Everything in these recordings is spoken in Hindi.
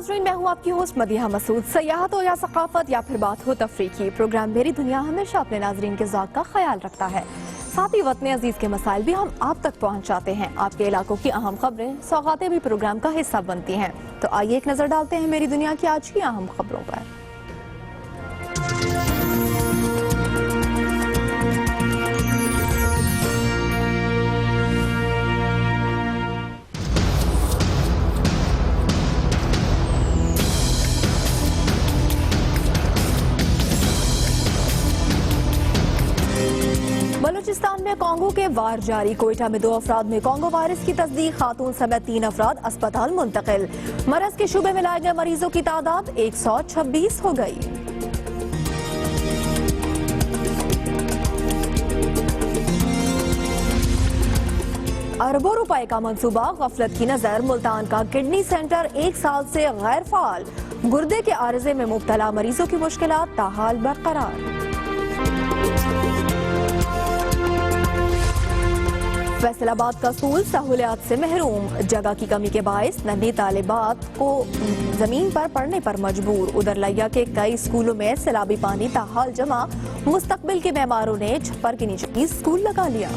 नाज़रीन, मैं हूँ आपकी होस्ट मदीहा मसूद। सयाहत हो या सकाफत या फिर बात हो तफरीह की, प्रोग्राम मेरी दुनिया हमेशा अपने नाजरीन के ज़ौक़ का ख्याल रखता है। साथ ही वतन अजीज के मसाइल भी हम आप तक पहुँचाते हैं। आपके इलाकों की अहम खबरें, सौगातें भी प्रोग्राम का हिस्सा बनती हैं। तो आइए एक नज़र डालते हैं मेरी दुनिया की आज की अहम खबरों पर। बलूचिस्तान में कोंगो के वार जारी। कोयटा में 2 अफराद में कोंगो वायरस की तस्दीक, खातून समेत 3 अफराद अस्पताल मुंतकिल। मरज के शुबे में लाए गए मरीजों की तादाद 126 हो गई। अरबों रुपए का मंसूबा, गफलत की नजर। मुल्तान का किडनी सेंटर 1 साल से गैर फाल। गुर्दे के आर्जे में मुब्तला मरीजों की मुश्किलात ताहाल बरकरार। फैसलाबाद का स्कूल सहूलियात से महरूम। जगह की कमी के बायस नन्ही तालिबात को जमीन पर पढ़ने पर मजबूर। उधर लिया के कई स्कूलों में सैलाबी पानी ताहाल जमा। मुस्तकबिल के मेहमानों ने छप्पर के नीचे ही स्कूल लगा लिया।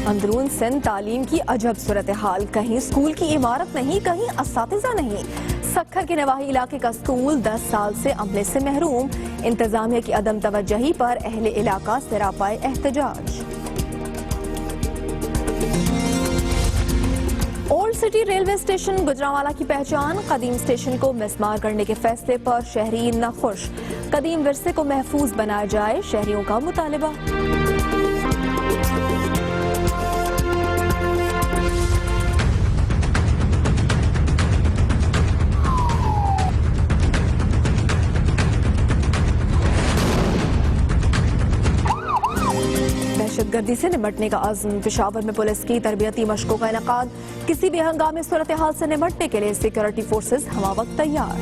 अंदरून सिंध तालीम की अजब सूरत हाल। कहीं स्कूल की इमारत नहीं, कहीं असातिज़ा नहीं। सक्खर के नवाही इलाके का स्कूल 10 साल से अमले से महरूम। इंतजामिया की अदम तवज्जही पर अहले इलाका सरापाए एहतजाज। Old city railway station Gujranwala की पहचान। कदीम स्टेशन को मिसमार करने के फैसले पर शहरी नाखुश। कदीम विरसे को महफूज बनाया जाए, शहरियों का मुतालिबा। दहशतगर्दी से निपटने का अज़्म। पेशावर में पुलिस की तरबियती मशकों का इनेकाद। किसी भी हंगामी सूरत हाल से निपटने के लिए सिक्योरिटी फोर्सेस हमा वक्त तैयार।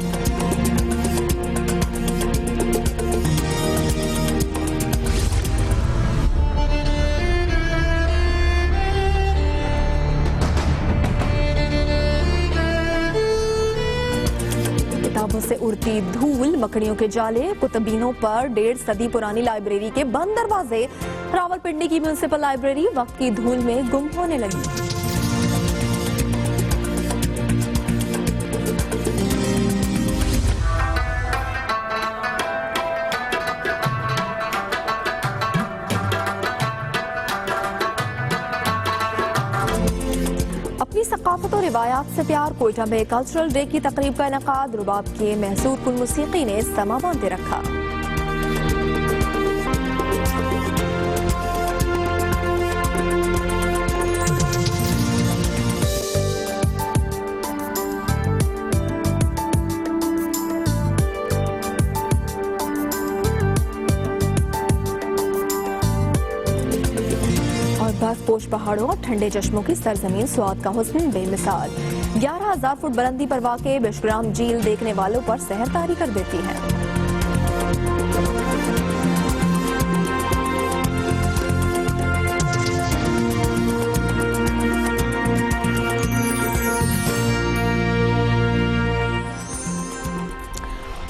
किताबों से उड़ती धूल, मकड़ियों के जाले, कुतुबीनों पर 1.5 सदी पुरानी लाइब्रेरी के बंद दरवाजे। रावलपिंडी की म्युनिसिपल लाइब्रेरी वक्त की धूल में गुम होने लगी। अपनी सकाफत और रिवायात से प्यार। कोयटा में कल्चरल डे की तकरीब का इनेकाद। रुबाब के महसूर कुल मुसीकी ने समा बांधे रखा। बर्फपोश पहाड़ों और ठंडे चश्मों की सरजमीन स्वाद का हुस्न बेमिसाल। 11,000 फुट बुलंदी पर वाक़े बिशग्राम झील देखने वालों पर सहर तारी कर देती है।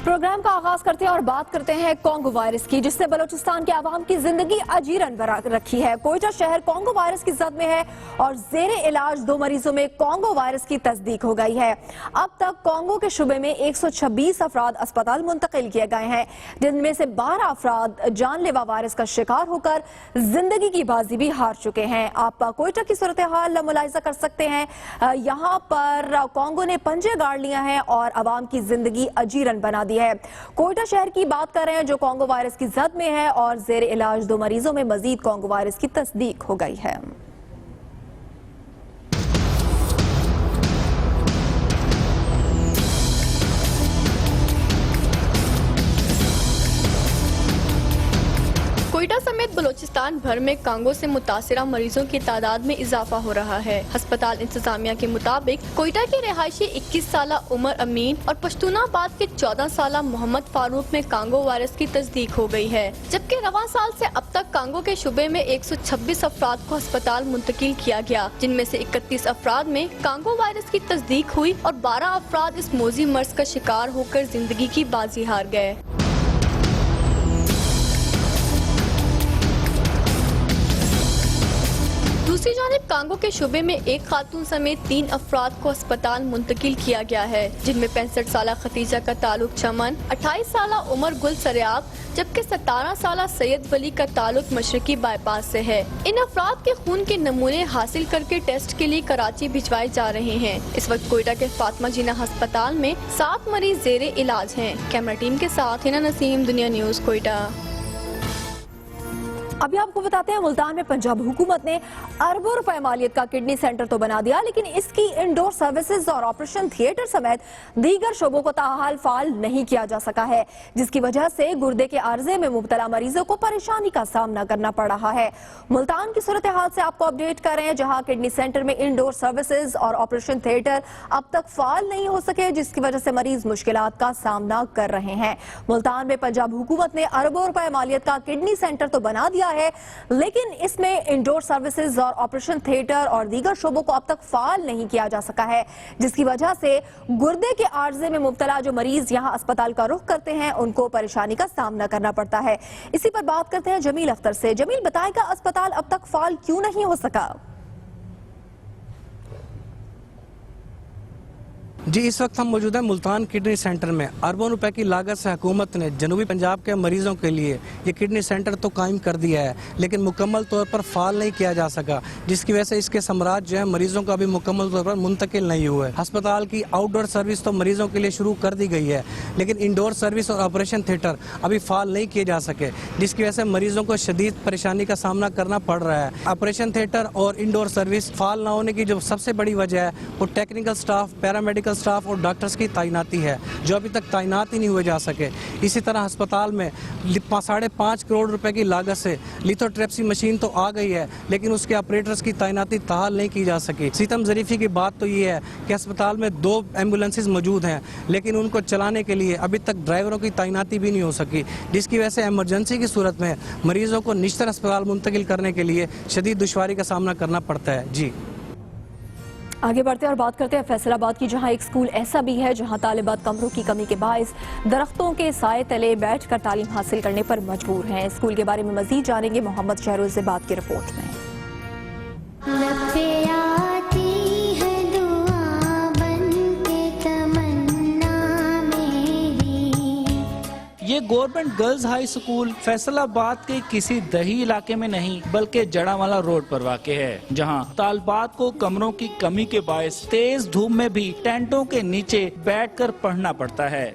प्रोग्राम का आगाज करते हैं और बात करते हैं कोंगो वायरस की, जिसने बलूचिस्तान के आवाम की जिंदगी अजीरन रखी है। कोयटा शहर कोंगो वायरस की जद में है और जेरे इलाज 2 मरीजों में कोंगो वायरस की तस्दीक हो गई है। अब तक कोंगो के शुबे में 126 अफराद अस्पताल मुंतकिल किए गए हैं, जिनमें से 12 अफराद जानलेवा वायरस का शिकार होकर जिंदगी की बाजी भी हार चुके हैं। आप कोयटा की सूरत हाल मुलाहिजा कर सकते हैं। यहाँ पर कोंगो ने पंजे गाड़ लिया है और आवाम की जिंदगी अजीरन बना दी है। कोयटा शहर की बात कर रहे हैं जो कोंगो वायरस की जद में है और जेर इलाज 2 मरीजों में मजीद कोंगो वायरस की तस्दीक हो गई है। कोयटा समेत बलूचिस्तान पाकिस्तान भर में कांगो से मुतासिरा मरीजों की तादाद में इजाफा हो रहा है। अस्पताल इंतजामिया के मुताबिक कोयटा के रिहायशी 21 साल उमर अमीन और पश्तूनाबाद के 14 साल मोहम्मद फारूक में कांगो वायरस की तस्दीक हो गई है, जबकि रवां साल से अब तक कांगो के शुबे में 126 अफराद को अस्पताल मुंतकिल किया गया, जिनमें से 31 अफराद में कांगो वायरस की तस्दीक हुई और 12 अफराद इस मोजी मर्ज का शिकार होकर जिंदगी की बाजी हार गए। दूसरी जानिब कांगो के शुबे में एक खातून समेत 3 अफराद को अस्पताल मुंतकिल किया गया है, जिनमें 65 साल खतीजा का ताल्लुक चमन, 28 साल उमर गुल सरियाब, जबकि 17 साल सैयद वली का ताल्लुक मशरकी बाईपास से है। इन अफराद के खून के नमूने हासिल करके टेस्ट के लिए कराची भिजवाए जा रहे हैं। इस वक्त कोयटा के फातिमा जिन्ना अस्पताल में 7 मरीज जेरे इलाज हैं। कैमरा टीम के साथ हिना नसीम, दुनिया न्यूज, कोयटा। अभी आपको बताते हैं, मुल्तान में पंजाब हुकूमत ने अरबों रुपए मालियत का किडनी सेंटर तो बना दिया, लेकिन इसकी इंडोर सर्विसेज और ऑपरेशन थिएटर समेत दीगर शोबों को ताहाल फाल नहीं किया जा सका है, जिसकी वजह से गुर्दे के आर्जे में मुब्तला मरीजों को परेशानी का सामना करना पड़ रहा है। मुल्तान की सूरत हाल से आपको अपडेट कर रहे हैं, जहां किडनी सेंटर में इंडोर सर्विसेज और ऑपरेशन थिएटर अब तक फाल नहीं हो सके, जिसकी वजह से मरीज मुश्किलात का सामना कर रहे हैं। मुल्तान में पंजाब हुकूमत ने अरबों रुपए मालियत का किडनी सेंटर तो बना दिया है, लेकिन इसमें इंडोर सर्विसेज और ऑपरेशन थिएटर और दीगर शोबों को अब तक फाल नहीं किया जा सका है, जिसकी वजह से गुर्दे के आर्जे में मुब्तला जो मरीज यहां अस्पताल का रुख करते हैं उनको परेशानी का सामना करना पड़ता है। इसी पर बात करते हैं जमील अख्तर से। जमील, बताएगा अस्पताल अब तक फाल क्यों नहीं हो सका? जी, इस वक्त हम मौजूद हैं मुल्तान किडनी सेंटर में। अरबों रुपए की लागत से हुकूमत ने जनूबी पंजाब के मरीजों के लिए ये किडनी सेंटर तो कायम कर दिया है, लेकिन मुकम्मल तौर पर फाल नहीं किया जा सका, जिसकी वजह से इसके समराज जो है मरीजों का भी मुकम्मल तौर पर मुंतकिल नहीं हुए। अस्पताल की आउटडोर सर्विस तो मरीजों के लिए शुरू कर दी गई है, लेकिन इंडोर सर्विस और ऑपरेशन थिएटर अभी फाल नहीं किए जा सके, जिसकी वजह से मरीजों को शदीद परेशानी का सामना करना पड़ रहा है। ऑपरेशन थिएटर और इंडोर सर्विस फाल न होने की जो सबसे बड़ी वजह है वो टेक्निकल स्टाफ, पैरामेडिकल स्टाफ और डॉक्टर्स की तैनाती है, जो अभी तक तैनात ही नहीं हुए जा सके। इसी तरह अस्पताल में 5.5 करोड़ रुपए की लागत से लिथोट्रिप्सी मशीन तो आ गई है, लेकिन उसके ऑपरेटर्स की तैनाती ताहाल नहीं की जा सकी। सितम ज़रीफी की बात तो ये है कि अस्पताल में 2 एम्बुलेंसेज मौजूद हैं, लेकिन उनको चलाने के लिए अभी तक ड्राइवरों की तैनाती भी नहीं हो सकी, जिसकी वजह से इमरजेंसी की सूरत में मरीजों को निश्चित अस्पताल मुंतकिल करने के लिए शदीद दुश्वारी का सामना करना पड़ता है। जी, आगे बढ़ते हैं और बात करते हैं फैसलाबाद की, जहां एक स्कूल ऐसा भी है जहां तालिबात कमरों की कमी के बायस दरख्तों के साए तले बैठकर तालीम हासिल करने पर मजबूर हैं। स्कूल के बारे में मजीद जानेंगे मोहम्मद शहरोज बात की रिपोर्ट में। ये government girls high school Faisalabad के किसी दही इलाके में नहीं बल्कि जड़ावाला रोड पर वाक़े है, जहां तालिबात को कमरों की कमी के बायस तेज धूप में भी टेंटों के नीचे बैठकर पढ़ना पड़ता है।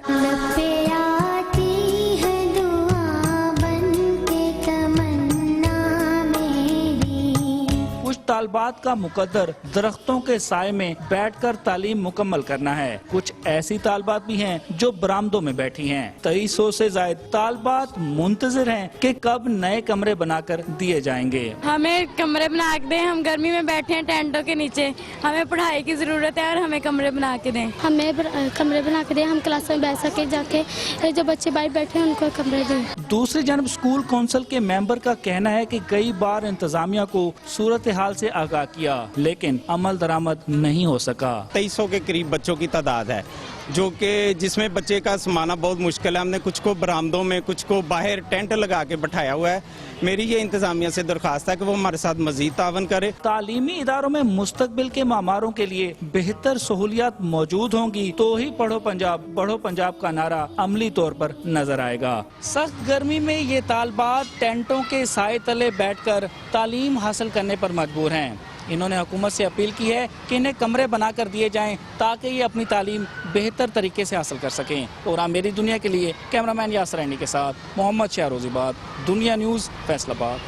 कुछ तालिबात का मुकद्दर दरख्तों के साए में बैठकर तालीम मुकम्मल करना है। कुछ ऐसी तालिबात भी हैं जो बरामदों में बैठी हैं। 2300 से ज्यादा तालिबात मुंतजिर हैं कि कब नए कमरे बनाकर दिए जाएंगे। हमें कमरे बना के दें, हम गर्मी में बैठे हैं टेंटों के नीचे, हमें पढ़ाई की जरूरत है और हमें कमरे बना के दें। हमें कमरे बना के दें, हम क्लास में बैठ सके, जाके जो बच्चे बाहर बैठे हैं उनको कमरे दें। दूसरी जानब स्कूल काउंसिल के मेंबर का कहना है कि कई बार इंतजामिया को सूरत हाल से आगाह किया, लेकिन अमल दरामद नहीं हो सका। 2300 के करीब बच्चों की तादाद है, जो कि जिसमें बच्चे का समाना बहुत मुश्किल है। हमने कुछ को बरामदों में, कुछ को बाहर टेंट लगा के बैठाया हुआ है। मेरी ये इंतजामिया से दरख्वास्त है कि वो हमारे साथ मजीद तावन करे। तालीमी इदारों में मुस्तकबिल के मामारों के लिए बेहतर सहूलियात मौजूद होंगी तो ही पढ़ो पंजाब बढ़ो पंजाब का नारा अमली तौर पर नजर आएगा। सख्त गर्मी में ये तालिबात टेंटों के साए तले बैठकर तालीम हासिल करने पर मजबूर हैं। इन्होंने हुकूमत से अपील की है कि इन्हें कमरे बना कर दिए जाएं ताकि ये अपनी तालीम बेहतर तरीके से हासिल कर सकें। और मेरी दुनिया के लिए कैमरामैन यासर रैनी के साथ मोहम्मद शहरोजी बात, दुनिया न्यूज़, फैसलाबाद।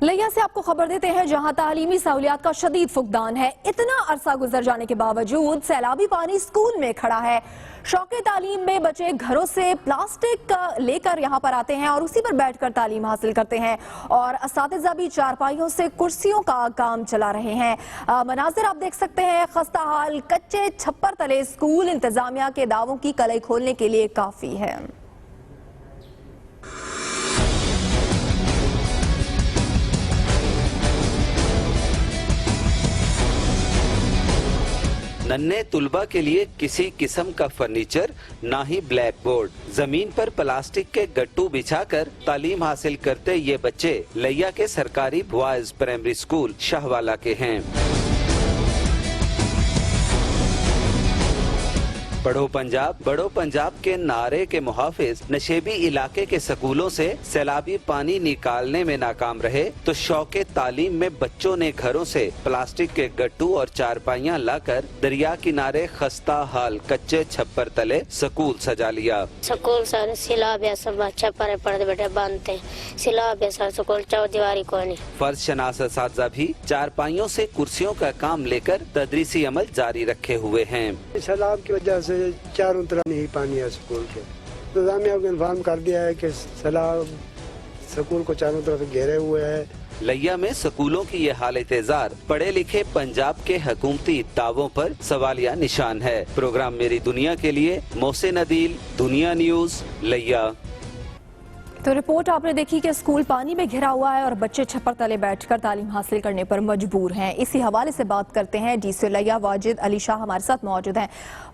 लिया से आपको खबर देते हैं, जहां तालीमी सहूलियात का शदीद फुकदान है। इतना अरसा गुजर जाने के बावजूद सैलाबी पानी स्कूल में खड़ा है। शौक़े तालीम में बच्चे घरों से प्लास्टिक लेकर यहां पर आते हैं और उसी पर बैठकर तालीम हासिल करते हैं और असातिज़ा भी चारपाइयों से कुर्सियों का काम चला रहे हैं। मनाजिर आप देख सकते हैं, खस्ता हाल कच्चे छप्पर तले स्कूल इंतजामिया के दावों की कलई खोलने के लिए काफी है। नन्हे तुलबा के लिए किसी किस्म का फर्नीचर, ना ही ब्लैक बोर्ड। जमीन पर प्लास्टिक के गट्टू बिछाकर तालीम हासिल करते ये बच्चे लिया के सरकारी बॉयज प्राइमरी स्कूल शाहवाला के हैं। बड़ो पंजाब के नारे के मुहाफिज नशेबी इलाके के स्कूलों से सैलाबी पानी निकालने में नाकाम रहे तो शौक़े तालीम में बच्चों ने घरों से प्लास्टिक के गट्टू और चारपाइयां लाकर दरिया किनारे खस्ता हाल कच्चे छप्पर तले स्कूल सजा लिया। स्कूल सर सिलाब सब छप्पर पड़े बैठे बांधते सिलाब सर स्कूल चौदीवारी को नहीं। फर्ज शनास असातिज़ा भी चारपाइयों से कुर्सियों का काम लेकर तदरीसी अमल जारी रखे हुए हैं। सैलाब की वजह से चारों तरफ नहीं पानी है स्कूल के। इंतजामिया को इन्फॉर्म कर दिया है कि सैलाब स्कूल को चारों तरफ घेरे हुए है। लिया में स्कूलों की ये हालत एजार पढ़े लिखे पंजाब के हुकूमती दावों पर सवालिया निशान है। प्रोग्राम मेरी दुनिया के लिए मोहसिन अदील, दुनिया न्यूज, लिया। तो रिपोर्ट आपने देखी कि स्कूल पानी में घिरा हुआ है और बच्चे छप्पर तले बैठकर तालीम हासिल करने पर मजबूर हैं। इसी हवाले से बात करते हैं डीसी लिया वाजिद अली शाह हमारे साथ मौजूद हैं।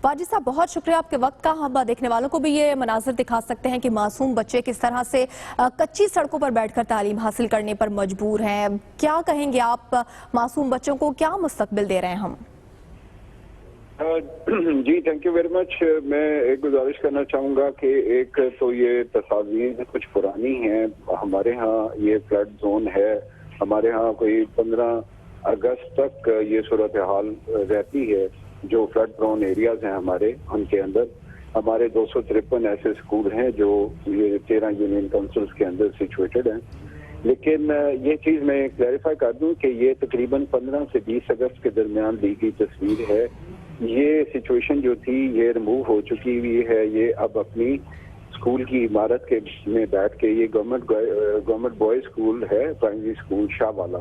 वाजिद साहब, बहुत शुक्रिया आपके वक्त का। हम देखने वालों को भी ये मनाजिर दिखा सकते हैं कि मासूम बच्चे किस तरह से कच्ची सड़कों पर बैठकर तालीम हासिल करने पर मजबूर हैं। क्या कहेंगे आप, मासूम बच्चों को क्या मुस्तकबिल दे रहे हैं हम? जी थैंक यू वेरी मच। मैं एक गुजारिश करना चाहूँगा कि एक तो ये तस्वीर कुछ पुरानी हैं। हमारे यहाँ ये फ्लड जोन है, हमारे यहाँ कोई 15 अगस्त तक ये सूरत हाल रहती है। जो फ्लड प्रोन एरियाज हैं हमारे, उनके अंदर हमारे 253 ऐसे स्कूल हैं जो ये 13 यूनियन काउंसिल्स के अंदर सिचुएटेड हैं। लेकिन ये चीज़ मैं क्लैरिफाई कर दूं कि ये तकरीबन 15 से 20 अगस्त के दरमियान ली गई तस्वीर है। ये सिचुएशन जो थी ये रिमूव हो चुकी हुई है। ये अब अपनी स्कूल की इमारत के में बैठ के, ये गवर्नमेंट बॉयज स्कूल है, प्राइमरी स्कूल शाहवाला,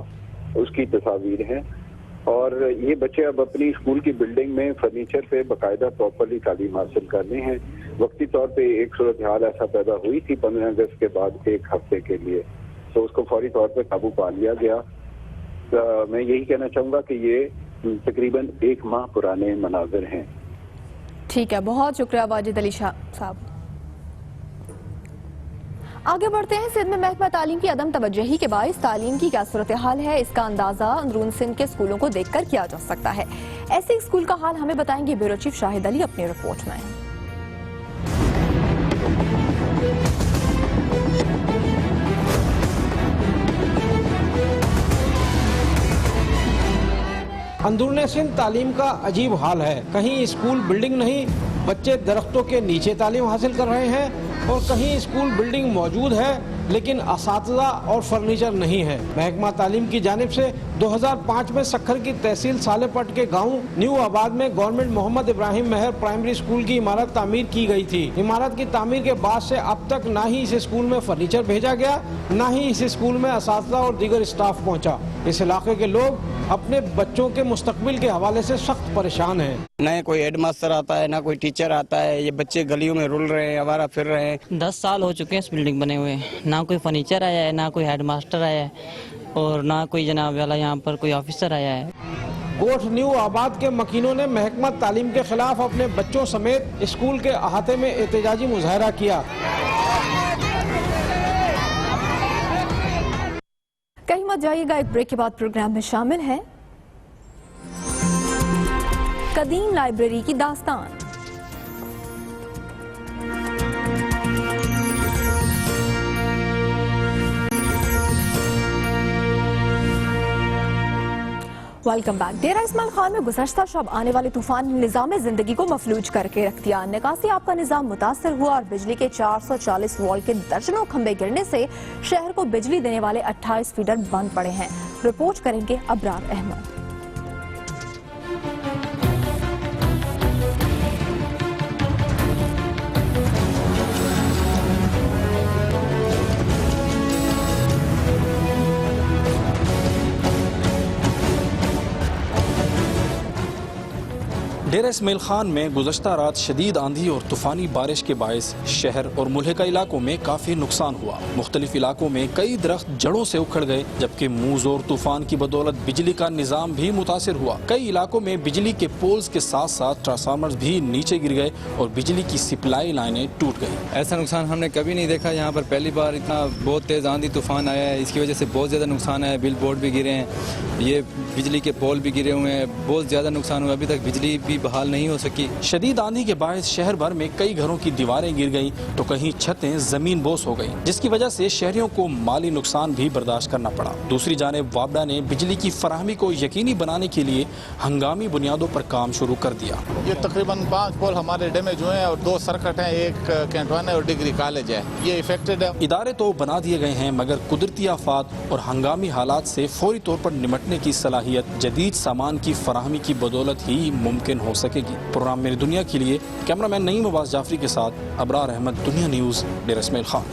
उसकी तस्वीर हैं। और ये बच्चे अब अपनी स्कूल की बिल्डिंग में फर्नीचर पे बाकायदा प्रॉपरली तालीम हासिल कर रहे हैं। वक्ती तौर पे एक सूरत हाल ऐसा पैदा हुई थी 15 अगस्त के बाद एक हफ्ते के लिए, तो उसको फौरी तौर पे काबू पा लिया गया। तो मैं यही कहना चाहूँगा कि ये तकरीबन 1 माह पुराने मनाजिर हैं। ठीक है, बहुत शुक्रिया वाजिद अली शाह साहब। आगे बढ़ते हैं। सिंध में महकमा तालीम की अदम तवज्जुही के बाइस तालीम की क्या सूरत हाल है, इसका अंदाजा अंदरून सिंध के स्कूलों को देखकर किया जा सकता है। ऐसे एक स्कूल का हाल हमें बताएंगे ब्यूरो चीफ शाहिद अली अपनी रिपोर्ट में। अंदरून सिंध तालीम का अजीब हाल है। कहीं स्कूल बिल्डिंग नहीं, बच्चे दरख्तों के नीचे तालीम हासिल कर रहे हैं और कहीं स्कूल बिल्डिंग मौजूद है लेकिन असातिज़ा और फर्नीचर नहीं है। महकमा तालीम की जानिब से 2005 में सखर की तहसील सालेपट के गांव न्यू आबाद में गवर्नमेंट मोहम्मद इब्राहिम मेहर प्राइमरी स्कूल की इमारत तामीर की गई थी। इमारत की तामीर के बाद से अब तक ना ही इस स्कूल में फर्नीचर भेजा गया, ना ही इस स्कूल में असातिज़ा और दीगर स्टाफ पहुँचा। इस इलाके के लोग अपने बच्चों के मुस्तकबिल के हवाले से सख्त परेशान हैं। न कोई हेडमास्टर आता है, ना कोई टीचर आता है। ये बच्चे गलियों में रुल रहे हैं, आवारा फिर रहे हैं। 10 साल हो चुके हैं इस बिल्डिंग बने हुए, ना कोई फर्नीचर आया है, ना कोई हेडमास्टर आया है और ना कोई जनाब वाला यहाँ पर कोई ऑफिसर आया है। गोठ न्यू आबाद के मकीनों ने महकमा तालीम के खिलाफ अपने बच्चों समेत स्कूल के अहाते में एहतजाजी मुजाहरा किया। कहीं मत जाइएगा, एक ब्रेक के बाद प्रोग्राम में शामिल है कदीम लाइब्रेरी की दास्तान। Welcome back. डेरा इस्माइल खान में गुज़श्ता शब आने वाले तूफान ने निज़ाम जिंदगी को मफलूज करके रख दिया। निकासी आपका निज़ाम मुतासर हुआ और बिजली के 440 वोल्ट के दर्जनों खंभे गिरने से शहर को बिजली देने वाले 28 फीडर बंद पड़े हैं। रिपोर्ट करेंगे अबरार अहमद। डेरा इस्माइल खान में गुज़श्ता रात शदीद आंधी और तूफ़ानी बारिश के बायस शहर और मुल्हिका इलाकों में काफ़ी नुकसान हुआ। मुख्तलिफ इलाकों में कई दरख्त जड़ों से उखड़ गए, जबकि मूज़ोर तूफान की बदौलत बिजली का निज़ाम भी मुतासिर हुआ। कई इलाकों में बिजली के पोल्स के साथ साथ ट्रांसफार्मर्स भी नीचे गिर गए और बिजली की सप्लाई लाइनें टूट गई। ऐसा नुकसान हमने कभी नहीं देखा। यहाँ पर पहली बार इतना बहुत तेज़ आंधी तूफान आया है, इसकी वजह से बहुत ज़्यादा नुकसान है। बिल बोर्ड भी गिरे हैं, ये बिजली के पोल भी गिरे हुए हैं, बहुत ज़्यादा नुकसान हुआ। अभी तक बिजली भी बहाल नहीं हो सकी। शदीद आंधी के बायस शहर भर में कई घरों की दीवारें गिर गईं तो कहीं छतें जमीन बोस हो गईं, जिसकी वजह से शहरियों को माली नुकसान भी बर्दाश्त करना पड़ा। दूसरी जानिब वापडा ने बिजली की फराहमी को यकीनी बनाने के लिए हंगामी बुनियादों पर काम शुरू कर दिया। ये तकरीबन 5 पोल हमारे डैमेज हुए हैं और 2 सर्किट हैं, एक कैंटवान है और डिग्री कॉलेज है, ये इफेक्टेड है। इदारे तो बना दिए गए हैं मगर कुदरती आफात और हंगामी हालात से फौरी तौर पर निमटने की सलाहियत जदीद सामान की फराहमी की बदौलत ही मुमकिन हो सकेगी। प्रोग्राम मेरी दुनिया के लिए कैमरामैन नईम अब्बास जाफरी के साथ अबरार अहमद, दुनिया न्यूज़, डेरा इस्माइल खान।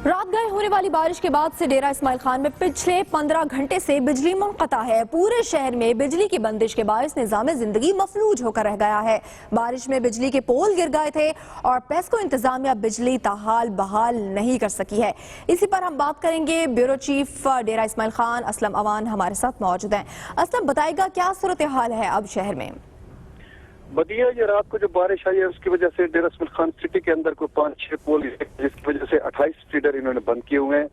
रात गए होने वाली बारिश के बाद से डेरा इस्माइल खान में पिछले 15 घंटे से बिजली मुनक़ता है। पूरे शहर में बिजली की बंदिश के बायस निज़ाम जिंदगी मफलूज होकर रह गया है। बारिश में बिजली के पोल गिर गए थे और पेस्को इंतजामिया बिजली ताहाल बहाल नहीं कर सकी है। इसी पर हम बात करेंगे। ब्यूरो चीफ डेरा इस्माइल खान असलम अवान हमारे साथ मौजूद हैं। असलम, बताएगा क्या सूरत हाल है अब शहर में? बदिया, ये रात को जो बारिश आई है उसकी वजह से डेरा इस्माइल खान सिटी के अंदर कोई 5-6 पोल, जिसकी वजह से 28 फीडर इन्होंने बंद किए हुए हैं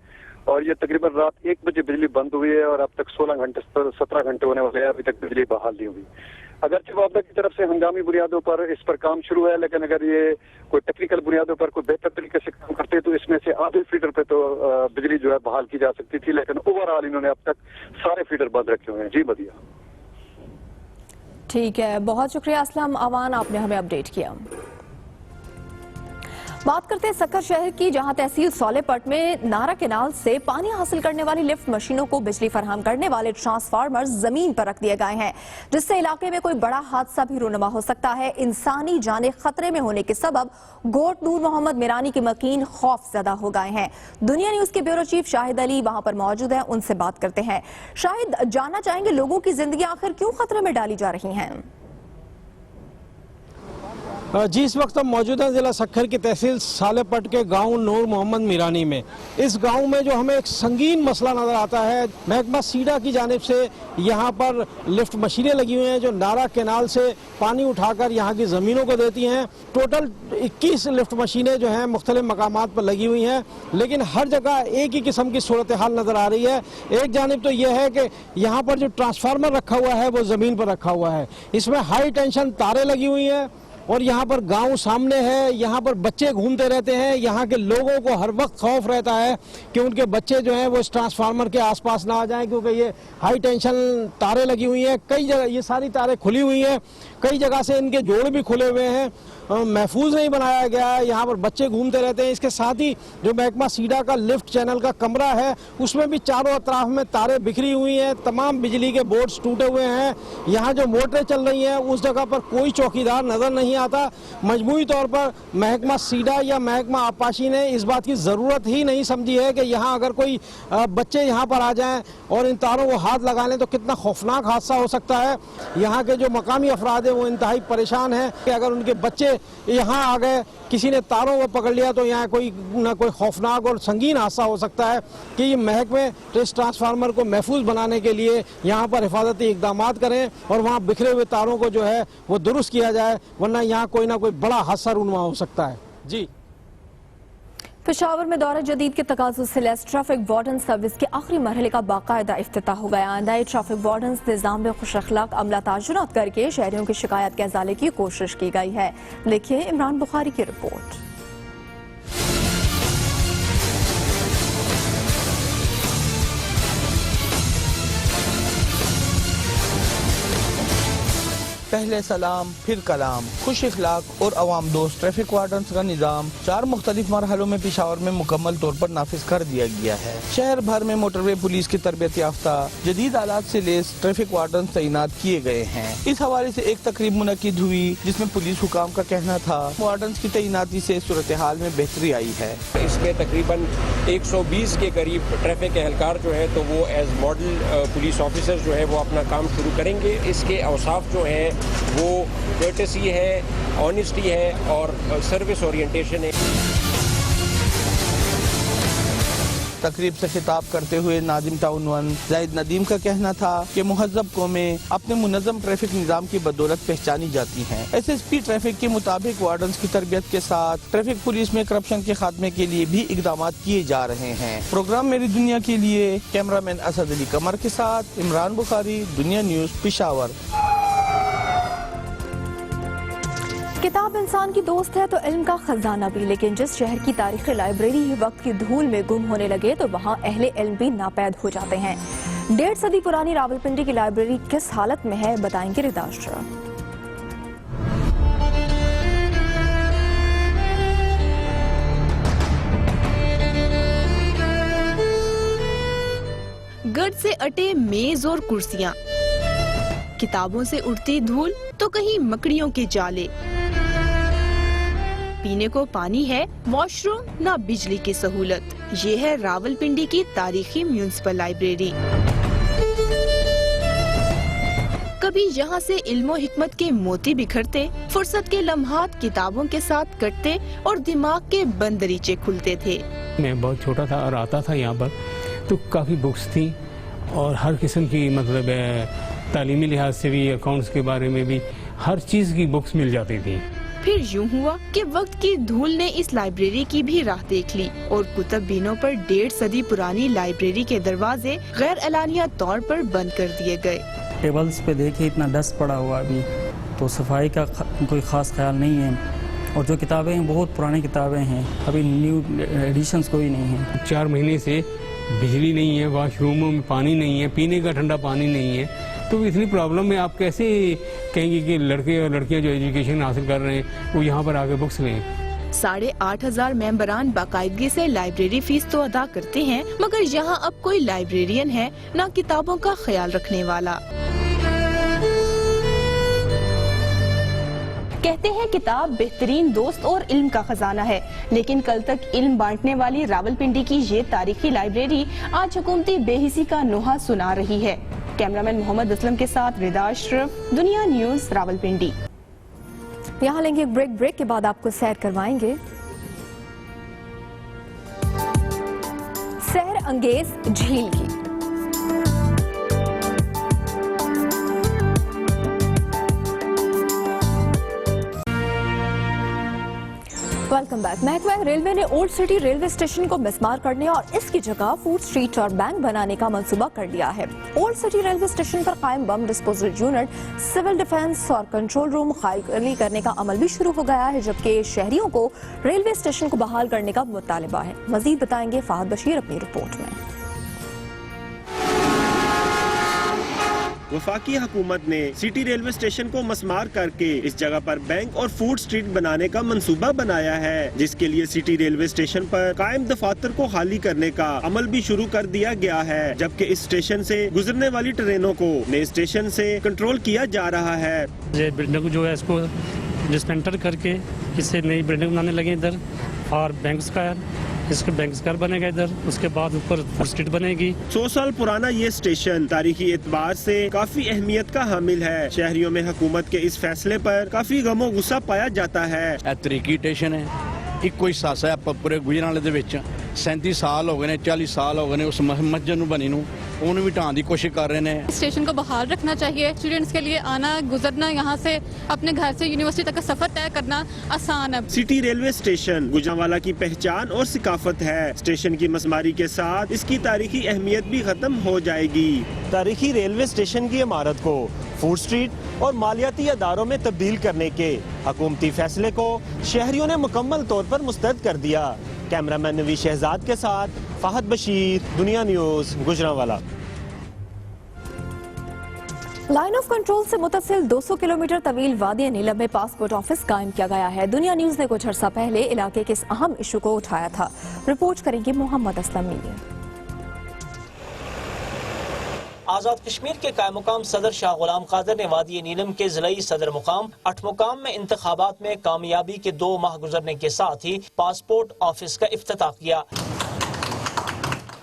और ये तकरीबन रात 1 बजे बिजली बंद हुई है और अब तक 17 घंटे होने वाले हैं, अभी तक बिजली बहाल नहीं हुई। अगरचे वापडा की तरफ से हंगामी बुनियादों पर इस पर काम शुरू है, लेकिन अगर ये कोई टेक्निकल बुनियादों पर कोई बेहतर तरीके से काम करते तो इसमें से आधे फीडर पे तो बिजली जो है बहाल की जा सकती थी, लेकिन ओवरऑल इन्होंने अब तक सारे फीडर बंद रखे हुए हैं। जी बदिया, ठीक है, बहुत शुक्रिया असलम अवान, आपने हमें अपडेट किया। बात करते हैं सक्कर शहर की, जहां तहसील सोलेपट में नारा केनाल से पानी हासिल करने वाली लिफ्ट मशीनों को बिजली फराहम करने वाले ट्रांसफार्मर जमीन पर रख दिए गए हैं, जिससे इलाके में कोई बड़ा हादसा भी रूनुमा हो सकता है। इंसानी जाने खतरे में होने के सबब गोट नूर मोहम्मद मिरानी के मकीन खौफ ज़दा हो गए हैं। दुनिया न्यूज के ब्यूरो चीफ शाहिद अली वहां पर मौजूद हैं, उनसे बात करते हैं। शाहिद, जानना चाहेंगे लोगों की जिंदगी आखिर क्यों खतरे में डाली जा रही हैं? जी, इस वक्त हम मौजूद हैं जिला सक्खर की तहसील सालेपट के गांव नूर मोहम्मद मिरानी में। इस गांव में जो हमें एक संगीन मसला नज़र आता है, महकमा सीडा की जानिब से यहाँ पर लिफ्ट मशीनें लगी हुई हैं जो नारा केनाल से पानी उठाकर यहाँ की ज़मीनों को देती हैं। टोटल 21 लिफ्ट मशीनें जो हैं मुख्तलिफ मकामात पर लगी हुई हैं, लेकिन हर जगह एक ही किस्म की सूरत हाल नज़र आ रही है। एक जानिब तो यह है कि यहाँ पर जो ट्रांसफार्मर रखा हुआ है वो ज़मीन पर रखा हुआ है, इसमें हाई टेंशन तारें लगी हुई हैं और यहाँ पर गांव सामने है, यहाँ पर बच्चे घूमते रहते हैं। यहाँ के लोगों को हर वक्त खौफ रहता है कि उनके बच्चे जो हैं वो इस ट्रांसफार्मर के आसपास ना आ जाएं, क्योंकि ये हाई टेंशन तारें लगी हुई हैं। कई जगह ये सारी तारें खुली हुई हैं, कई जगह से इनके जोड़ भी खुले हुए हैं, महफूज नहीं बनाया गया है। यहाँ पर बच्चे घूमते रहते हैं। इसके साथ ही जो महकमा सीडा का लिफ्ट चैनल का कमरा है उसमें भी चारों अतराफ में तारें बिखरी हुई हैं, तमाम बिजली के बोर्ड्स टूटे हुए हैं। यहाँ जो मोटरें चल रही हैं उस जगह पर कोई चौकीदार नज़र नहीं आता। मजमूई तौर पर महकमा सीडा या महकमा आपाशी ने इस बात की ज़रूरत ही नहीं समझी है कि यहाँ अगर कोई बच्चे यहाँ पर आ जाएं और इन तारों को हाथ लगा लें तो कितना खौफनाक हादसा हो सकता है। यहाँ के जो मकामी अफराद हैं वो इंतहाई परेशान हैं कि अगर उनके बच्चे यहाँ आ गए, किसी ने तारों को पकड़ लिया तो यहाँ कोई ना कोई खौफनाक और संगीन हादसा हो सकता है कि ये महकमे इस ट्रांसफार्मर को महफूज बनाने के लिए यहाँ पर हिफाजती इकदाम करें और वहाँ बिखरे हुए तारों को जो है वो दुरुस्त किया जाए, वरना यहाँ कोई ना कोई बड़ा हादसा रूनुमा हो सकता है। जी, पेशावर में दौरा जदीद के तकाज़ुं से लैस ट्रैफिक वार्डन सर्विस के आखिरी मरहले का बाकायदा इफ्तिताह हो गया। नए ट्रैफिक वार्डन निज़ाम में खुश अखलाक अमला ताजुरात करके शहरियों की शिकायत के अजाले की कोशिश की गई है। देखिए इमरान बुखारी की रिपोर्ट। पहले सलाम फिर कलाम, खुश इखलाक और अवाम दोस्त ट्रैफिक वार्डन्स का निज़ाम 4 मुख्तलिफ मरहलों में पेशावर में मुकम्मल तौर पर नाफिज कर दिया गया है। शहर भर में मोटरवे पुलिस की तरबियत याफ्ता जदीद आलात से लेस ट्रैफिक वार्डन तैनात किए गए हैं। इस हवाले से एक तकरीब मुनक्किद हुई जिसमें पुलिस हुकाम का कहना था वार्डन की तैनाती से सूरत हाल में बेहतरी आई है। इसमें तकरीबन 120 के करीब ट्रैफिक एहलकार जो है तो वो एज मॉडल पुलिस ऑफिसर जो है वो अपना काम शुरू करेंगे। इसके औसाफ जो है वो कर्टेसी है, ऑनेस्टी है और सर्विस ओरिएंटेशन है। तकरीब से खिताब करते हुए नाजिम टाउन 1 जाहिद नदीम का कहना था कि मुहज़्ज़ब कौमें अपने मुनज़्ज़म ट्रैफिक निज़ाम की बदौलत पहचानी जाती हैं। SSP ट्रैफिक के मुताबिक वार्डन्स की तरबियत के साथ ट्रैफिक पुलिस में करप्शन के खात्मे के लिए भी इकदाम किए जा रहे हैं। प्रोग्राम मेरी दुनिया के लिए कैमरामैन असद अली कमर के साथ इमरान बुखारी, दुनिया न्यूज़, पेशावर। किताब इंसान की दोस्त है तो इल्म का खजाना भी, लेकिन जिस शहर की तारीखी लाइब्रेरी ही वक्त की धूल में गुम होने लगे तो वहाँ अहले इल्म भी नापैद हो जाते हैं। 1.5 सदी पुरानी रावलपिंडी की लाइब्रेरी किस हालत में है, बताएंगे रिदाश्रा। गर्द से अटे मेज और कुर्सियाँ, किताबों से उड़ती धूल तो कहीं मकड़ियों के जाले। पीने को पानी है, वॉशरूम ना बिजली की सहूलत। ये है रावलपिंडी की तारीखी म्यूनिसिपल लाइब्रेरी। कभी यहाँ से इल्मो हिकमत के मोती बिखरते, फुर्सत के लम्हात किताबों के साथ कटते और दिमाग के बंद दरीचे खुलते थे। मैं बहुत छोटा था और आता था यहाँ पर तो काफ़ी बुक्स थी और हर किस्म की मतलब तालीमी लिहाज से भी, अकाउंट्स के बारे में भी हर चीज़ की बुक्स मिल जाती थी। फिर यूं हुआ कि वक्त की धूल ने इस लाइब्रेरी की भी राह देख ली और कुतुब बीनों पर 1.5 सदी पुरानी लाइब्रेरी के दरवाजे गैर एलानिया तौर पर बंद कर दिए गए। टेबल्स पे देखिए इतना डस्ट पड़ा हुआ अभी, तो सफाई का कोई ख़ास ख्याल नहीं है और जो किताबें हैं बहुत पुरानी किताबें हैं, अभी न्यू एडिशंस कोई नहीं है। 4 महीने से बिजली नहीं है, वॉशरूमों में पानी नहीं है, पीने का ठंडा पानी नहीं है, तो इतनी प्रॉब्लम में आप कैसे कहेंगे कि लड़के और लड़कियां जो एजुकेशन हासिल कर रहे हैं वो यहाँ पर आके बुक्स लें। 8,500 मेंबरान बाकायदगी से लाइब्रेरी फीस तो अदा करते हैं, मगर यहाँ अब कोई लाइब्रेरियन है न किताबों का ख्याल रखने वाला। कहते हैं किताब बेहतरीन दोस्त और इल्म का खजाना है, लेकिन कल तक इल्म बांटने वाली रावलपिंडी की ये तारीखी लाइब्रेरी आज हुकूमती बेहिसी का नोहा सुना रही है। कैमरामैन मोहम्मद असलम के साथ रिदा अशरफ, दुनिया न्यूज़, रावलपिंडी। यहाँ लेंगे एक ब्रेक के बाद आपको सैर करवाएंगे। सैर अंगेज झील की। Welcome back. महकमा रेलवे ने ओल्ड सिटी रेलवे स्टेशन को मिसमार करने और इसकी जगह फूड स्ट्रीट और बैंक बनाने का मंसूबा कर लिया है। ओल्ड सिटी रेलवे स्टेशन पर कायम bomb disposal unit, civil defence और कंट्रोल रूम खाली करने का अमल भी शुरू हो गया है, जबकि शहरियों को रेलवे स्टेशन को बहाल करने का मुतालिबा है। मजीद बताएंगे फाहद बशीर अपनी रिपोर्ट में। वफाकी हुकूमत ने सिटी रेलवे स्टेशन को मस्मार करके इस जगह पर बैंक और फूड स्ट्रीट बनाने का मंसूबा बनाया है, जिसके लिए सिटी रेलवे स्टेशन पर कायम दफातर को खाली करने का अमल भी शुरू कर दिया गया है, जबकि इस स्टेशन से गुजरने वाली ट्रेनों को नए स्टेशन से कंट्रोल किया जा रहा है। ये बिल्डिंग जो है इसको डिस्मेंटल करके इससे नई बिल्डिंग बनाने लगे इधर, और बैंक स्क्वायर, इसके बैंक स्क्वायर बनेगा इधर, उसके बाद ऊपर फूड स्ट्रीट बनेगी। 100 साल पुराना ये स्टेशन तारीखी एतबार से काफी अहमियत का हामिल है। शहरियों में हुकूमत के इस फैसले पर काफी गमो गुस्सा पाया जाता है। तरीकी स्टेशन है, ਇੱਕੋ ਹੀ ਸਾਸ ਹੈ पूरे गुजराले ਦੇ ਵਿੱਚ 37 साल हो गए ने, 40 साल हो गए ने उस मस्जिद ਨੂੰ बनी ਨੂੰ, ਉਹਨੂੰ ਵੀ ਢਾਣ ਦੀ कोशिश कर रहे हैं। स्टेशन को बहाल रखना चाहिए। स्टूडेंट्स के लिए आना गुजरना, यहाँ से अपने घर से यूनिवर्सिटी तक का सफर तय करना आसान है। सिटी रेलवे स्टेशन गुजरांवाला की पहचान और सिकाफत है। स्टेशन की मस्मारी के साथ इसकी तारीखी अहमियत भी खत्म हो जाएगी। तारीखी रेलवे स्टेशन की इमारत को फूड स्ट्रीट और मालियाती अदारों में तब्दील करने के हुकूमती फैसले को शहरियों ने मुकम्मल तौर पर मुस्तरद कर दिया। कैमरामैन नवी शहजाद के साथ फाहद बशीर, दुनिया news, Gujranwala. Line of control से मुतसिल 200 किलोमीटर तवील वादी नीलम में पासपोर्ट ऑफिस कायम किया गया है। दुनिया न्यूज ने कुछ अर्सा पहले इलाके के इस अहम इशू को उठाया था। रिपोर्ट करेंगे मोहम्मद असलम मीर। आजाद कश्मीर के कायमुकाम सदर शाह गुलाम कादर ने वादी नीलम के जिलाई सदर मुकाम अठमुकाम में इंतखाबात में कामयाबी के 2 माह गुजरने के साथ ही पासपोर्ट ऑफिस का इफ्तिताह किया।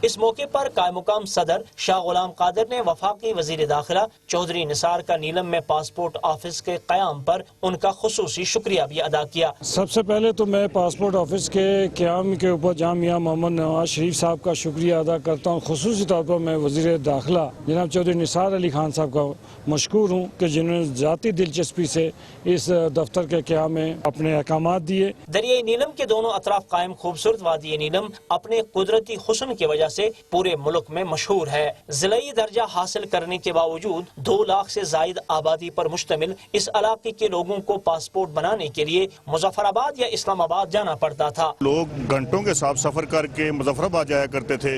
इस मौके पर कायमुकाम सदर शाह गुलाम कादर ने वफाकी वजीर दाखिला चौधरी निसार का नीलम में पासपोर्ट ऑफिस के क़याम पर उनका खुसूसी शुक्रिया भी अदा किया। सबसे पहले तो मैं पासपोर्ट ऑफिस के क़याम के ऊपर जामिया मोहम्मद नवाज शरीफ साहब का शुक्रिया अदा करता हूँ। खुसूसी तौर पर मैं वजीर दाखिला जनाब चौधरी निसार अली खान साहब का मशकूर हूँ कि जिन्होंने ज़ाती दिलचस्पी से इस दफ्तर के क़याम में अपने अहकाम दिए। दरिया नीलम के दोनों अतराफ कायम खूबसूरत वादी नीलम अपने कुदरती हुस्न की वजह से पूरे मुल्क में मशहूर है। जिलाई दर्जा हासिल करने के बावजूद 2 लाख से जायद आबादी पर मुश्तमिल इस इलाके के लोगों को पासपोर्ट बनाने के लिए मुजफ्फराबाद या इस्लामाबाद जाना पड़ता था। लोग घंटों के साथ सफर करके मुजफ्फराबाद जाया करते थे।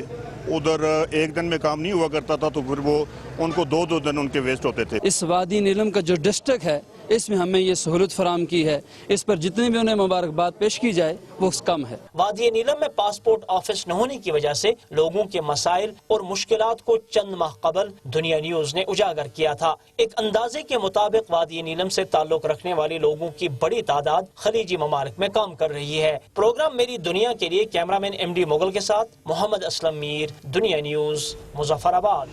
उधर एक दिन में काम नहीं हुआ करता था तो फिर वो उनको 2-2 दिन उनके वेस्ट होते थे। इस वादी नीलम का जो डिस्ट्रिक्ट है इसमें हमें ये सहूलत फराम की है। इस पर जितनी भी उन्हें मुबारकबाद पेश की जाए वो कम है। वादी नीलम में पासपोर्ट ऑफिस न होने की वजह से लोगों के मसाइल और मुश्किलात को चंद माह कबल दुनिया न्यूज ने उजागर किया था। एक अंदाजे के मुताबिक वादी नीलम से ताल्लुक रखने वाले लोगों की बड़ी तादाद खलीजी ममालिक में काम कर रही है। प्रोग्राम मेरी दुनिया के लिए कैमरामैन MD मुगल के साथ मोहम्मद असलम मीर, दुनिया न्यूज, मुजफ्फराबाद।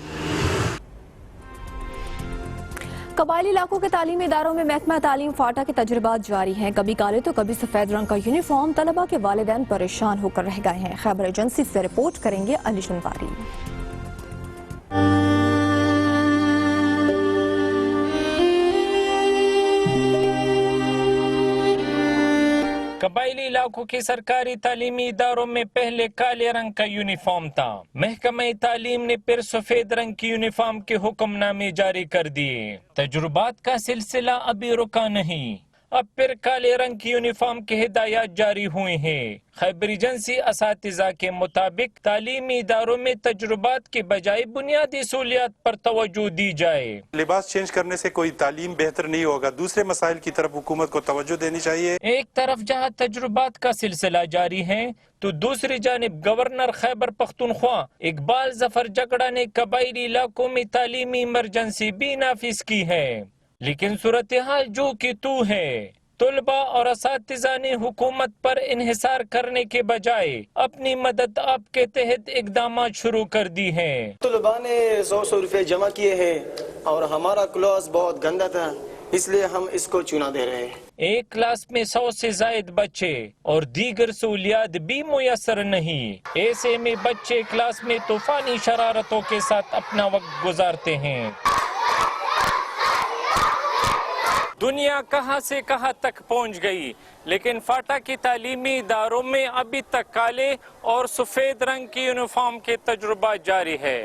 कबायली इलाकों के तालीमी इदारों में महकमा तालीम फाटा के तजुर्बात जारी हैं। कभी काले तो कभी सफेद रंग का यूनिफॉर्म, तलबा के वालिदैन परेशान होकर रह गए हैं। खैबर एजेंसी से रिपोर्ट करेंगे अली शनवारी। कबायली इलाकों के सरकारी तालीमी इदारों में पहले काले रंग का यूनिफॉर्म था। महकमा तालीम ने फिर सफेद रंग की यूनिफॉर्म के हुक्मनामे जारी कर दिए। तजुर्बात का सिलसिला अभी रुका नहीं, अब फिर काले रंग की यूनिफॉर्म के हिदायत जारी हुए हैं। खैबर एजेंसी असातिज़ा के मुताबिक तालीमी इदारों में तजुर्बात के बजाय बुनियादी सहूलियात पर तवज्जो दी जाए। लिबास चेंज करने से कोई तालीम बेहतर नहीं होगा, दूसरे मसाइल की तरफ हुकूमत को तवज्जो देनी चाहिए। एक तरफ जहां तजुर्बात का सिलसिला जारी है तो दूसरी जानिब गवर्नर खैबर पख्तूनख्वा इकबाल जफर जगड़ा ने कबायली इलाकों में तालीमी इमरजेंसी भी नाफिज की है। लेकिन सूरत हाल जो कि तू है। तुलबा और असातिज़ा ने हुकूमत पर इन्हिसार करने के बजाय अपनी मदद आपके तहत इकदाम शुरू कर दी है। तुलबा ने 100 रुपए जमा किए हैं और हमारा क्लास बहुत गंदा था, इसलिए हम इसको चुना दे रहे हैं। एक क्लास में 100 से जायद बच्चे और दीगर सहूलियात भी मुयसर नहीं। ऐसे में बच्चे क्लास में तूफानी शरारतों के साथ अपना वक्त गुजारते हैं। दुनिया कहां से कहां तक पहुंच गई, लेकिन फाटा की तालीमी इदारों में अभी तक काले और सफेद रंग की यूनिफॉर्म के तजुर्बा जारी है।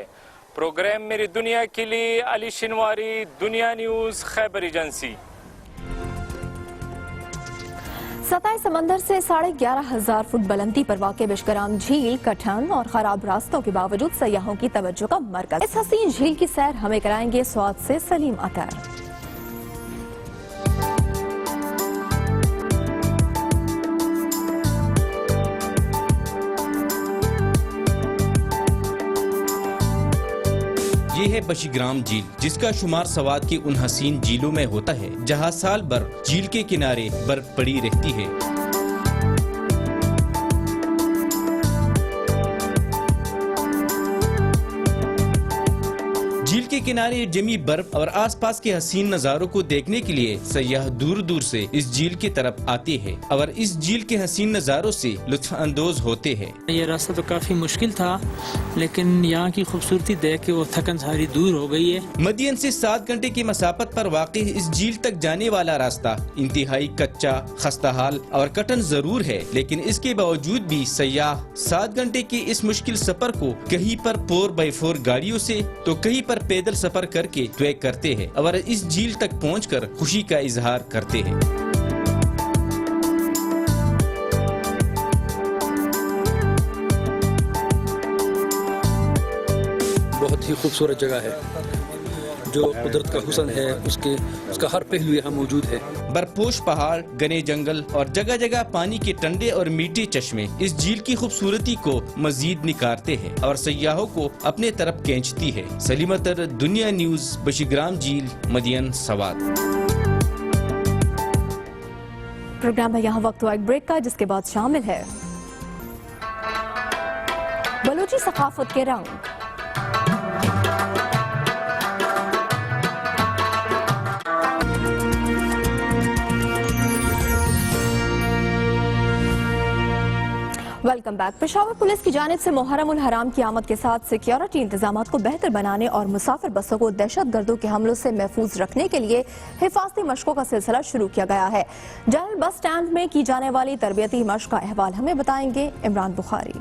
प्रोग्राम मेरी दुनिया के लिए अली शनवारी, दुनिया न्यूज, खैबर एजेंसी। सतह समंदर से 11,500 फुट बुलंदी पर वाक़ बिशग्राम झील कठन और खराब रास्तों के बावजूद सयाहों की तवज्जो का मरकज। इस हसीन झील की सैर हमें कराएंगे स्वाद से सलीम अतर। ये है बशीग्राम झील, जिसका शुमार सवात की उन हसीन झीलों में होता है जहां साल भर झील के किनारे बर्फ पड़ी रहती है। झील के किनारे जमी बर्फ और आसपास के हसीन नज़ारों को देखने के लिए सयाह दूर दूर से इस झील की तरफ आते हैं और इस झील के हसीन नज़ारों से लुत्फ अंदोज होते हैं। ये रास्ता तो काफी मुश्किल था, लेकिन यहाँ की खूबसूरती देख के वो थकन सारी दूर हो गई है। मदियन से 7 घंटे की मसाफत पर वाक़ई इस झील तक जाने वाला रास्ता इंतहाई कच्चा, खस्ताहाल और कठिन जरूर है, लेकिन इसके बावजूद भी सयाह 7 घंटे के इस मुश्किल सफर को कहीं पर 4x4 गाड़ियों से तो कहीं पर पैदल सफर करके तय करते हैं और इस झील तक पहुंचकर खुशी का इजहार करते हैं। बहुत ही खूबसूरत जगह है। जो कुदरत का हुस्न है उसका हर पहलू यहाँ मौजूद है। बर्फपोश पहाड़, घने जंगल और जगह जगह पानी के ठंडे और मीठे चश्मे इस झील की खूबसूरती को मजीद निखारते हैं और सयाहों को अपने तरफ खींचती है। सलीम अतर, दुनिया न्यूज, बशीग्राम झील, मदियन, सवात। प्रोग्राम में यहाँ वक्त हुआ एक ब्रेक का, जिसके बाद शामिल है बलूची सकाफत के रंग। Welcome back. पेशावर पुलिस की जानिब से मुहर्रम उल हराम की आमद के साथ सिक्योरिटी इंतजामात को बेहतर बनाने और मुसाफिर बसों को दहशतगर्दों के हमलों से महफूज रखने के लिए हिफाजती मशकों का सिलसिला शुरू किया गया है। जनरल बस स्टैंड में की जाने वाली तरबियती मशक का अहवाल हमें बताएंगे इमरान बुखारी।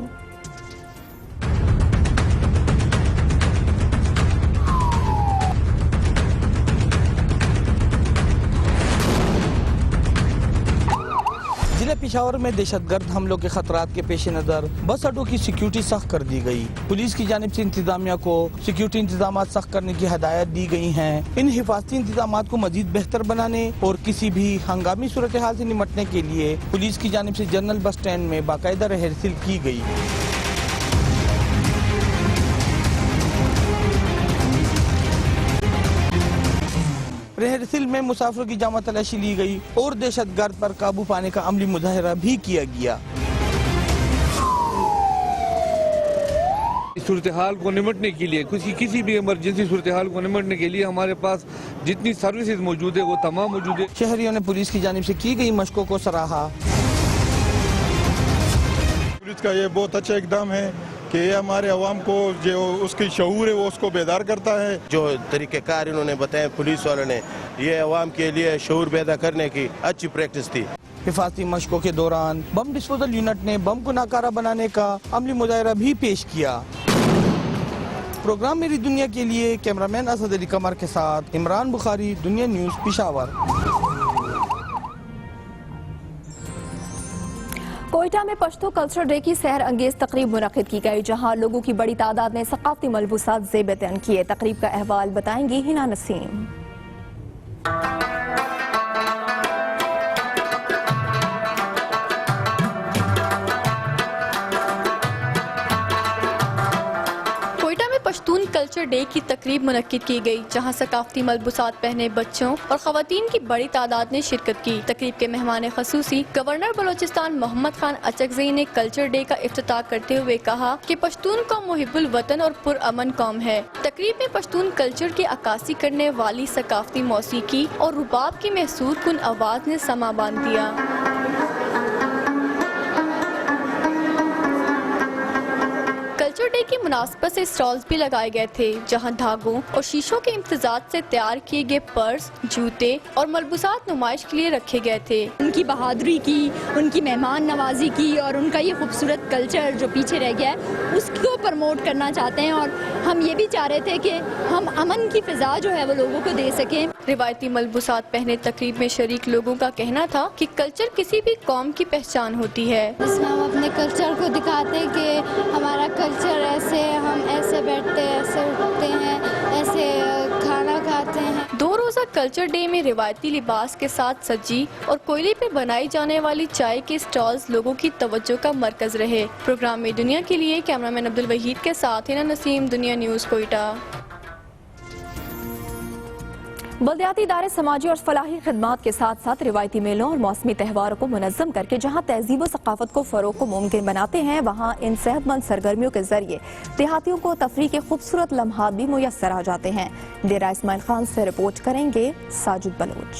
जिले पिशावर में दहशतगर्द हमलों के खतरात के पेश नज़र बस अड्डों की सिक्योरिटी सख्त कर दी गई। पुलिस की जानिब से इंतजामिया को सिक्योरिटी इंतजाम सख्त करने की हदायत दी गई हैं। इन हिफाजती इंतजाम को मजीद बेहतर बनाने और किसी भी हंगामी सूरत हाल से निपटने के लिए पुलिस की जानिब से जनरल बस स्टैंड में बाकायदा रिहर्सल की गई। रिहर्सल में मुसाफिरों की जामा तलाशी ली गई और दहशतगर्द पर काबू पाने का अमली मुजाहिरा भी किया गया। सूरत हाल को निपटने के लिए, किसी भी इमरजेंसी सूरत हाल को निपटने के लिए हमारे पास जितनी सर्विसेज मौजूद है वो तमाम मौजूद है। शहरियों ने पुलिस की जानिब से की गई मशकों को सराहा। पुलिस का ये बहुत अच्छा इकदाम है कि ये हमारे अवाम को जो उसकी शऊर है वो उसको बेदार करता है। जो तरीक़ेकार इन्होंने बताए पुलिस वालों ने, ये अवाम के लिए शऊर पैदा करने की अच्छी प्रैक्टिस थी। हिफाजती मशकों के दौरान बम डिस्पोजल यूनिट ने बम को नाकारा बनाने का अमली मुजाहिरा भी पेश किया। प्रोग्राम मेरी दुनिया के लिए कैमरामैन असद अली कमर के साथ इमरान बुखारी, दुनिया न्यूज, पिशावर। कोयटा में पश्तो कल्चर डे की सहर अंगेज तकरीब मुनक्किद की गई, जहां लोगों की बड़ी तादाद ने सकाफती मलबूसात ज़ेब-ए-तन किए। तकरीब का अहवाल बताएंगी हिना नसीम। पश्तून कल्चर डे की तकरीब मुनक्किद की गई, जहां सकाफती मलबूसात पहने बच्चों और खवातीन की बड़ी तादाद ने शिरकत की। तकरीब के मेहमान खसूसी गवर्नर बलोचिस्तान मोहम्मद खान अचकज़ई ने कल्चर डे का इफ्तिताह करते हुए कहा कि पश्तून कौम मुहिब्बुल वतन और पुरअमन कौम है। तकरीब में पश्तून कल्चर की अक्कासी करने वाली सकाफती मौसीकी और रुबाब की महसूर कुन आवाज ने समा बांध दिया। कल्चर डे की मुनासबत से स्टॉल्स भी लगाए गए थे, जहां धागों और शीशों के इम्तजाज से तैयार किए गए पर्स, जूते और मलबूसात नुमाइश के लिए रखे गए थे। उनकी बहादुरी की, उनकी मेहमान नवाजी की और उनका ये खूबसूरत कल्चर जो पीछे रह गया है उसको प्रमोट करना चाहते हैं। और हम ये भी चाह रहे थे कि हम अमन की फिजा जो है वो लोगों को दे सकें। रिवायती मलबूसात पहने तकरीब में शरीक लोगों का कहना था कि कल्चर किसी भी कौम की पहचान होती है। इसमें हम अपने कल्चर को दिखाते हैं कि हमारा कल्चर ऐसे, हम ऐसे बैठते हैं, ऐसे उठते हैं, ऐसे खाना खाते हैं। 2 रोजा कल्चर डे में रिवायती लिबास के साथ सजी और कोयले पे बनाई जाने वाली चाय के स्टॉल्स लोगों की तवज्जो का मरकज रहे। प्रोग्राम में दुनिया के लिए कैमरामैन अब्दुल वहीद के साथ हिना नसीम, दुनिया न्यूज, कोयटा। बल्दियाती इदारे समाजी और फलाही खिदमात के साथ साथ रिवायती मेलों और मौसमी त्योहारों को मुनज़्ज़म करके जहाँ तहजीब और सकाफत को फ़रोग़ को मुमकिन बनाते हैं, वहाँ इन सेहतमंद सरगर्मियों के जरिए देहातियों को तफरीह के खूबसूरत लम्हात भी मुयस्सर आ जाते हैं। डेरा इस्माइल खान से रिपोर्ट करेंगे साजिद बलोच।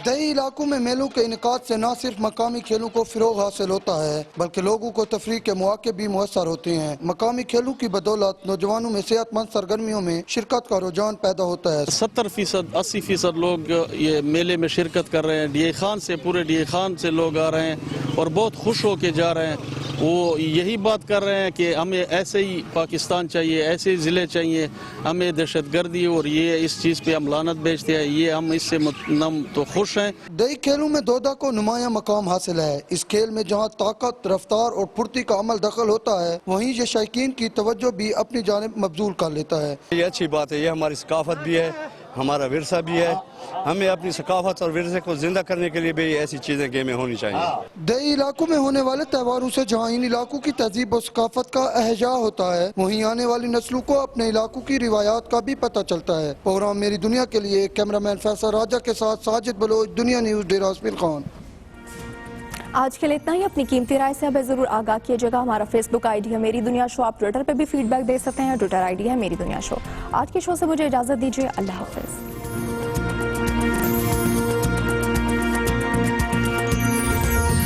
दही इलाकों में मेलों के इनकाद से न सिर्फ मकामी खेलों को फ़रोग़ हासिल होता है बल्कि लोगों को तफरीह के मौके भी मुयस्सर होते हैं। मकामी खेलों की बदौलत नौजवानों में सेहतमंद सरगर्मियों में शिरकत का रुझान पैदा होता है। 70% 80% लोग ये मेले में शिरकत कर रहे हैं। डीए खान से, पूरे डीए खान से लोग आ रहे हैं और बहुत खुश होके जा रहे हैं। वो यही बात कर रहे हैं कि हमें ऐसे ही पाकिस्तान चाहिए, ऐसे ही ज़िले चाहिए, हमें दहशतगर्दी और ये इस चीज़ पे हम लानत भेजते हैं। ये हम इससे हम तो खुश हैं। दही खेलों में दोदा को नुमाया मकाम हासिल है। इस खेल में जहां ताकत, रफ्तार और फुर्ती का अमल दखल होता है, वहीं ये शायकीन की तवज्जो भी अपनी जानिब मबजूल कर लेता है। ये अच्छी बात है, ये हमारी सकाफत भी है, हमारा विरसा भी है। हमें अपनी सकाफत और विरसे को जिंदा करने के लिए भी ऐसी चीजें गेमें होनी चाहिए। दही इलाकों में होने वाले त्योहारों से जहां इन इलाकों की तहजीब और सकाफत का एहजा होता है, वहीं आने वाली नस्लों को अपने इलाकों की रिवायात का भी पता चलता है। प्रोग्राम मेरी दुनिया के लिए कैमरामैन फैसल राजा के साथ साजिद बलोच, दुनिया न्यूज, डेरा हस्मिल खान। आज के लिए इतना ही। अपनी कीमती राय से हमें जरूर आगाह कीजिएगा। हमारा फेसबुक आईडी है मेरी दुनिया शो। आप ट्विटर पे भी फीडबैक दे सकते हैं, ट्विटर आईडी है मेरी दुनिया शो। आज के शो से मुझे इजाजत दीजिए। अल्लाह हाफिज।